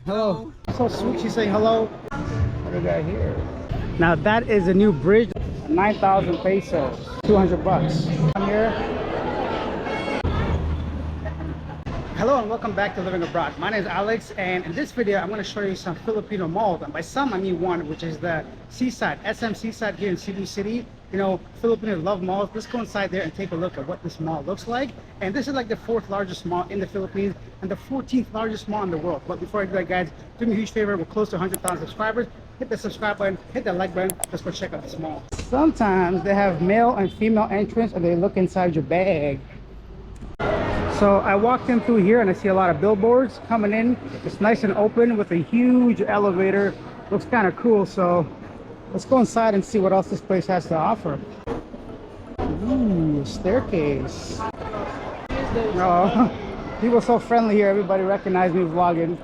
Hello. So sweet, she's saying hello. What do we got here? Now that is a new bridge, 9,000 pesos, 200 bucks. I'm here. Hello and welcome back to Living Abroad. My name is Alex, and in this video I'm going to show you some Filipino malls, and by some I mean one, which is the Seaside, SM Seaside here in Cebu City. You know, Filipinos love malls. Let's go inside there and take a look at what this mall looks like. And this is like the 4th largest mall in the Philippines and the 14th largest mall in the world. But before I do that, guys, do me a huge favor. We're close to 100,000 subscribers. Hit the subscribe button, hit the like button. Let's go check out this mall. Sometimes they have male and female entrance, and they look inside your bag. So I walked in through here and I see a lot of billboards coming in. It's nice and open with a huge elevator. Looks kind of cool. So let's go inside and see what else this place has to offer. Ooh, staircase. Oh, people are so friendly here. Everybody recognized me vlogging.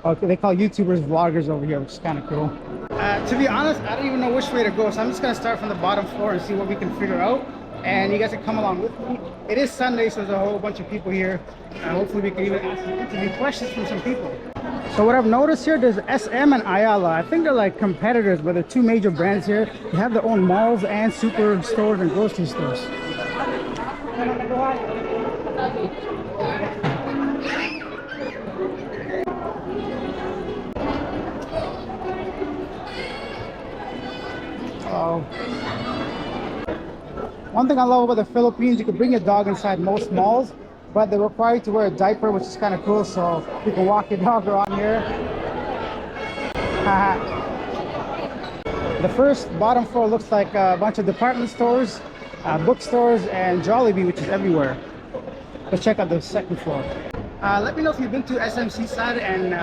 Okay, they call YouTubers vloggers over here, which is kind of cool. To be honest, I don't even know which way to go. So I'm just going to start from the bottom floor and see what we can figure out. And you guys can come along with me. It is Sunday, so there's a whole bunch of people here. Hopefully we can even ask some interview questions from some people. So what I've noticed here, there's SM and Ayala. I think they're like competitors, but they're two major brands here. They have their own malls and super stores and grocery stores. One thing I love about the Philippines, you can bring your dog inside most malls, but they require you to wear a diaper, which is kind of cool, so you can walk your dog around here. The first bottom floor looks like a bunch of department stores, bookstores, and Jollibee, which is everywhere. Let's check out the second floor. Let me know if you've been to SM Seaside and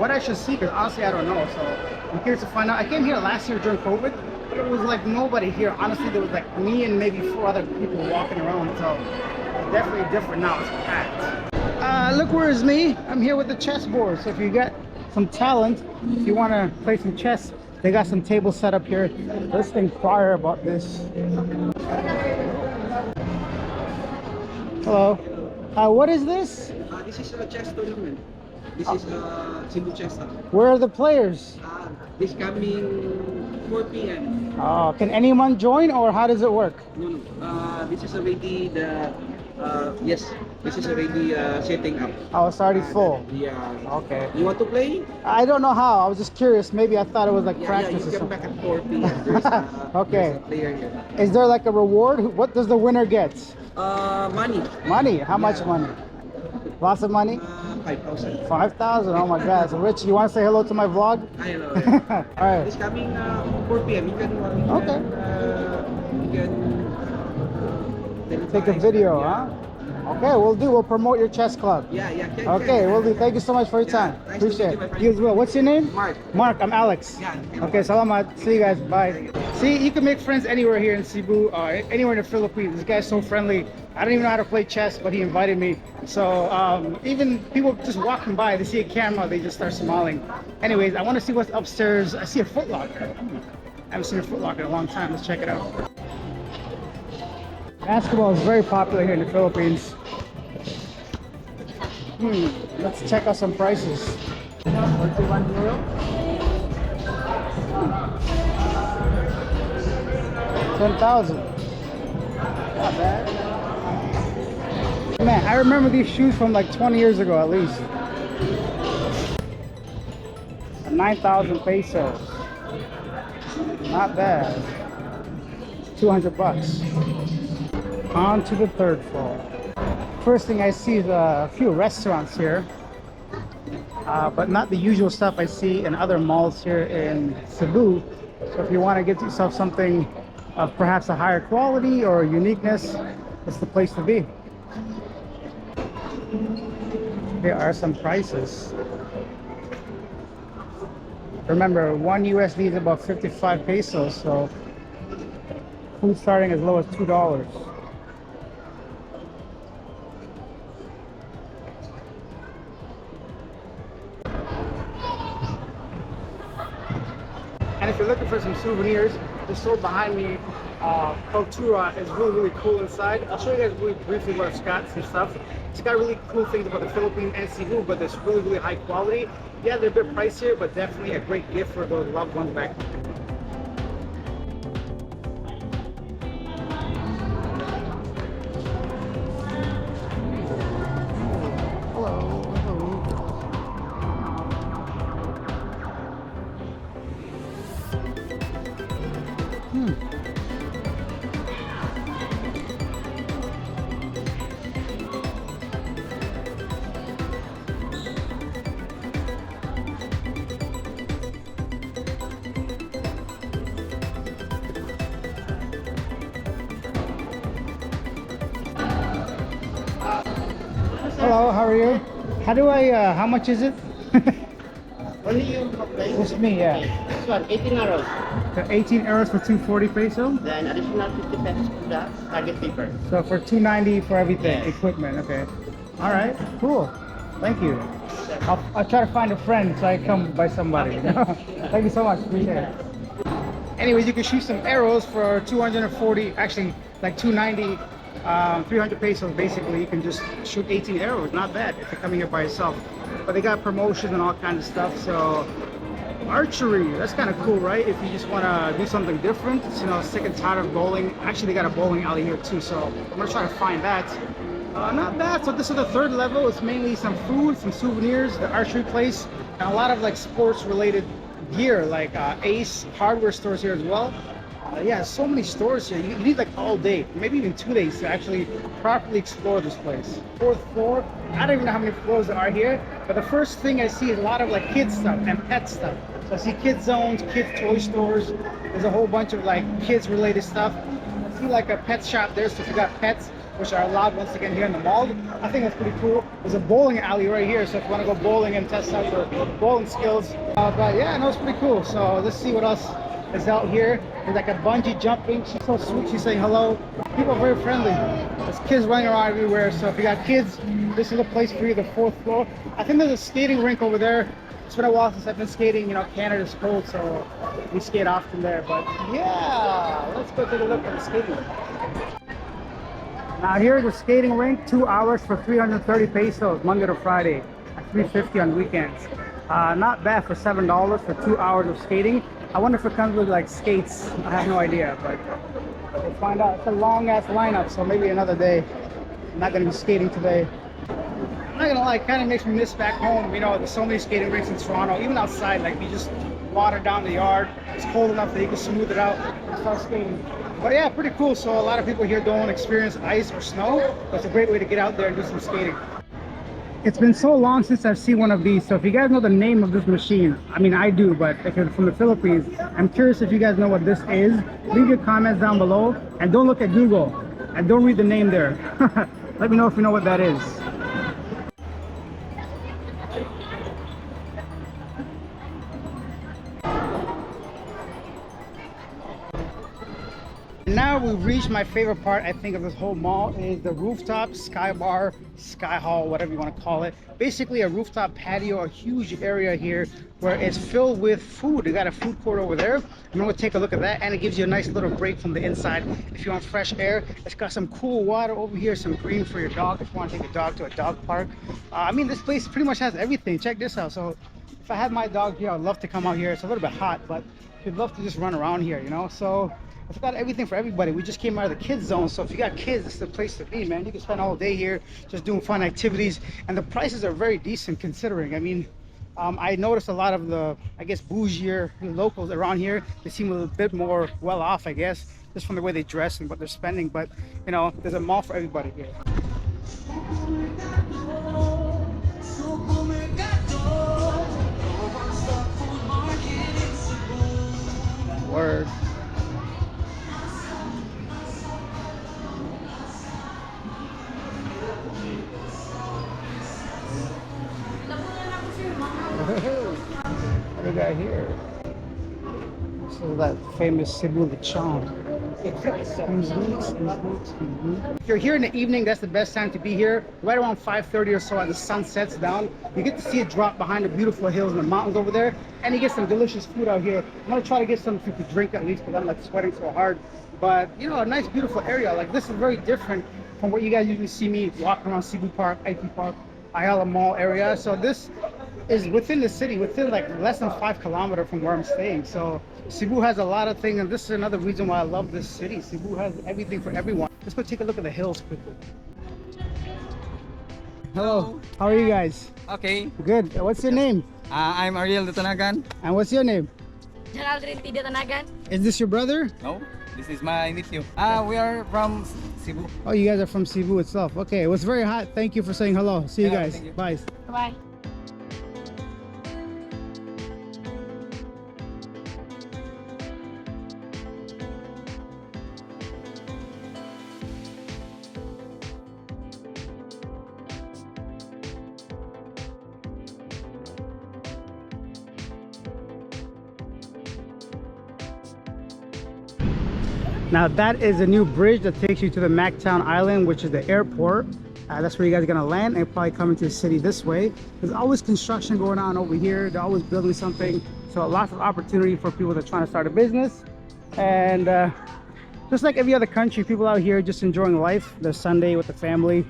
what I should see, because honestly I don't know, so I'm curious to find out. I came here last year during COVID. It was like nobody here. Honestly, there was like me and maybe 4 other people walking around, so it's definitely different now. It's packed. Look where is me. I'm here with the chessboard. So if you got some talent, if you want to play some chess, they got some tables set up here. Let's inquire about this. Hello. What is this? This is a chess tournament. This is Cebu chess. Where are the players? This coming 4 p.m. Oh, can anyone join, or how does it work? No. This is already the yes. This is already setting up. Oh, it's already full. Yeah. Okay. You want to play? I don't know how. I was just curious. Maybe I thought it was like practice you or come something. back at 4 p.m. There's Okay. There's a player here. Is there like a reward? What does the winner get? Money. Money? How much money? Lots of money? 5,000. 5,000? Oh my God. So Rich, you want to say hello to my vlog? I know. All right. This coming 4 p.m. You can Take a video, huh? Okay, we'll promote your chess club. Yeah. Okay, we'll do. Thank you so much for your time. Nice Appreciate to meet it. You as well. What's your name? Mark. Mark, I'm Alex. Yeah. Okay, salamat. See you guys. Bye. See, you can make friends anywhere here in Cebu, anywhere in the Philippines. This guy's so friendly. I don't even know how to play chess, but he invited me. So even people just walking by, they see a camera, they just start smiling. Anyways, I want to see what's upstairs. I see a Foot Locker. I haven't seen a Foot Locker in a long time. Let's check it out. Basketball is very popular here in the Philippines. Let's check out some prices. 41 euro. 10,000. Not bad. Man, I remember these shoes from like 20 years ago at least. 9,000 pesos. Not bad. 200 bucks. On to the third floor. First thing I see is a few restaurants here, but not the usual stuff I see in other malls here in Cebu. So if you want to get yourself something of perhaps a higher quality or uniqueness, it's the place to be. Here are some prices. Remember, 1 USD is about 55 pesos, so food starting as low as $2. And if you're looking for some souvenirs, just sold behind me cultura is really, really cool inside. I'll show you guys really briefly what it's got, some stuff. It's got really cool things about the Philippines and Cebu, but it's really, really high quality. Yeah, they're a bit pricier, but definitely a great gift for those loved ones back home. Hello, how are you? How do I, how much is it? Only you complain? Just me, yeah. This one, 18 arrows. The 18 euros for 240 peso? Then additional 50 pesos for the target paper. So for 290 for everything, Yes. equipment, okay. All right, cool. Thank you. I'll try to find a friend so I come by somebody. Thank you so much, appreciate it. Anyways, you can shoot some arrows for 240, actually like 290, 300 pesos basically. You can just shoot 18 arrows, not bad if you're coming here by yourself. But they got promotions and all kinds of stuff, so archery, that's kind of cool, right? If you just want to do something different, you know, sick and tired of bowling. Actually, they got a bowling alley here too, so I'm gonna try to find that. Not bad. So this is the third level. It's mainly some food, some souvenirs, the archery place, and a lot of like sports related gear, like Ace hardware stores here as well. Yeah, so many stores here. You need like all day, maybe even 2 days to actually properly explore this place. Fourth floor, I don't even know how many floors there are here, but the first thing I see is a lot of like kids stuff and pet stuff. So I see kids zones, kids toy stores. There's a whole bunch of like kids related stuff. I see like a pet shop there, so if you got pets, which are allowed once again here in the mall, I think that's pretty cool. There's a bowling alley right here, so if you want to go bowling and test out your bowling skills. But yeah, no, it's pretty cool. So let's see what else is out here. There's like a bungee jumping. She's so sweet. She's saying hello. People are very friendly. There's kids running around everywhere. So if you got kids, this is a place for you. The fourth floor. I think there's a skating rink over there. It's been a while since I've been skating. You know, Canada's cold, so we skate often there. But yeah, let's go take a look at the skating rink. Now here's the skating rink. 2 hours for 330 pesos, Monday to Friday. 350 on weekends. Not bad for $7 for 2 hours of skating. I wonder if it comes with like skates. I have no idea, but we'll find out. It's a long ass lineup, so maybe another day. I'm not gonna be skating today. I'm not gonna lie, it kind of makes me miss back home. You know, there's so many skating rinks in Toronto, even outside. Like you just water down the yard. It's cold enough that you can smooth it out and start skating. But yeah, pretty cool. So a lot of people here don't experience ice or snow, but it's a great way to get out there and do some skating. It's been so long since I've seen one of these, so if you guys know the name of this machine, I mean I do, but if you're from the Philippines, I'm curious if you guys know what this is. Leave your comments down below, and don't look at Google, and don't read the name there. Let me know if you know what that is. Now we've reached my favorite part, I think, of this whole mall is the rooftop, sky bar, sky hall, whatever you want to call it. Basically a rooftop patio, a huge area here where it's filled with food. They got a food court over there. I'm gonna take a look at that, and it gives you a nice little break from the inside if you want fresh air. It's got some cool water over here, some green for your dog if you want to take your dog to a dog park. I mean, this place pretty much has everything. Check this out. So if I had my dog here, I'd love to come out here. It's a little bit hot, but you'd love to just run around here, you know. So it's got everything for everybody. We just came out of the kids zone, so if you got kids, this is the place to be, man. You can spend all day here just doing fun activities, and the prices are very decent considering. I mean, I noticed a lot of the, I guess, bougier locals around here, they seem a little bit more well off, I guess, just from the way they dress and what they're spending. But you know, there's a mall for everybody here. Word. What do we got here? This is that famous Cebu lechon. If you're here in the evening, that's the best time to be here. Right around 5:30 or so as the sun sets down, you get to see it drop behind the beautiful hills and the mountains over there, and you get some delicious food out here. I'm gonna try to get something to drink at least because I'm like sweating so hard. But you know, a nice beautiful area. Like this is very different from what you guys usually see me walking around Cebu Park, IT Park, Ayala Mall area. So this is within the city, within like less than 5 kilometers from where I'm staying. So Cebu has a lot of things, and this is another reason why I love this city. Cebu has everything for everyone. Let's go take a look at the hills quickly. Hello, how are you guys? Okay, Good. What's your name? I'm Ariel Dutanagan. And what's your name? Geraldine Tanagan. Is this your brother? No, this is my nephew. We are from Cebu. Oh, you guys are from Cebu itself. Okay, it was very hot. Thank you for saying hello. See you Yeah, guys. thank you. Bye. Bye. Now that is a new bridge that takes you to the Mactown Island, which is the airport. That's where you guys are gonna land and probably come into the city this way. There's always construction going on over here. They're always building something. So lots of opportunity for people that are trying to start a business. And just like every other country, people out here just enjoying life, their Sunday with the family.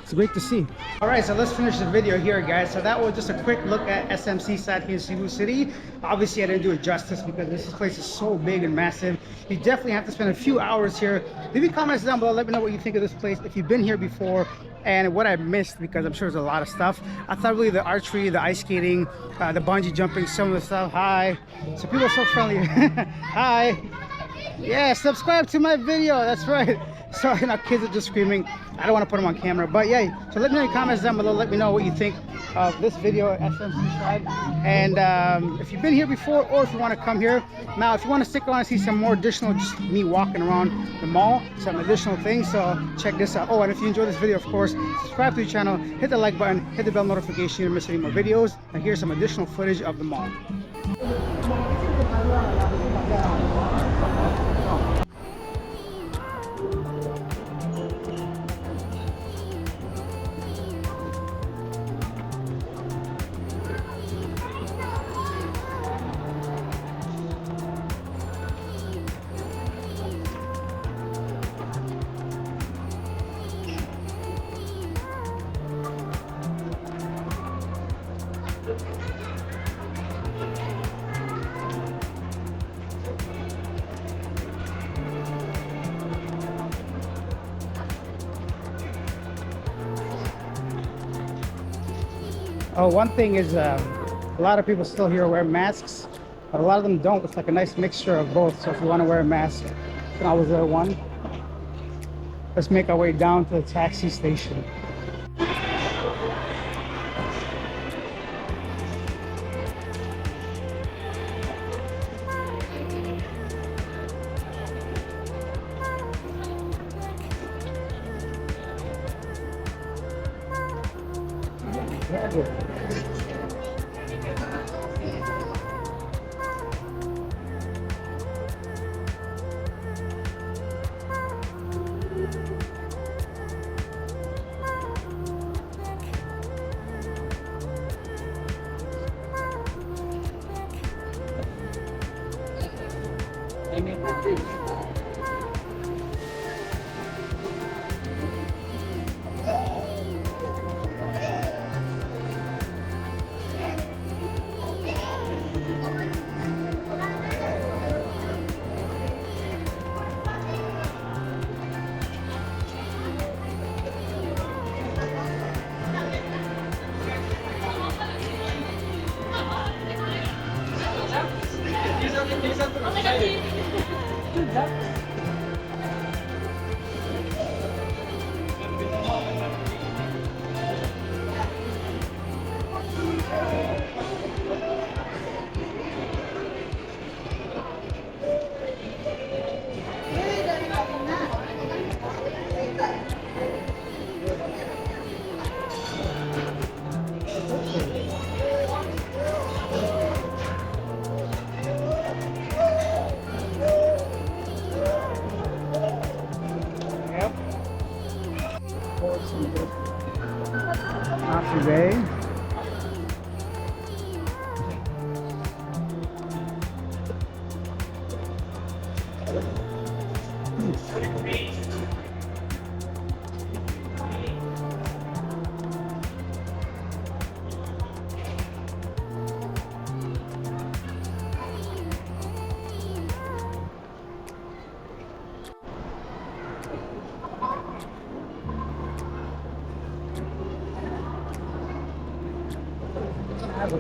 It's great to see. All right, so let's finish the video here, guys. So that was just a quick look at SM Seaside here in Cebu City. Obviously, I didn't do it justice because this place is so big and massive. You definitely have to spend a few hours here. Leave me comments down below. Let me know what you think of this place. If you've been here before and what I missed, because I'm sure there's a lot of stuff. I thought really the archery, the ice skating, the bungee jumping, some of the stuff. Hi. So people are so friendly. Hi. Yeah, subscribe to my video. That's right. So you know, kids are just screaming. I don't want to put them on camera, but yeah. So let me know in the comments down below. Let me know what you think of this video at SM Seaside. And if you've been here before, or if you want to come here. Now, if you want to stick around and see some more additional, just me walking around the mall, some additional things. So check this out. Oh, and if you enjoyed this video, of course, subscribe to the channel, hit the like button, hit the bell notification, you don't miss any more videos. And here's some additional footage of the mall. Oh, one thing is a lot of people still here wear masks, but a lot of them don't. It's like a nice mixture of both. So if you want to wear a mask, you can always wear one. Let's make our way down to the taxi station. I have a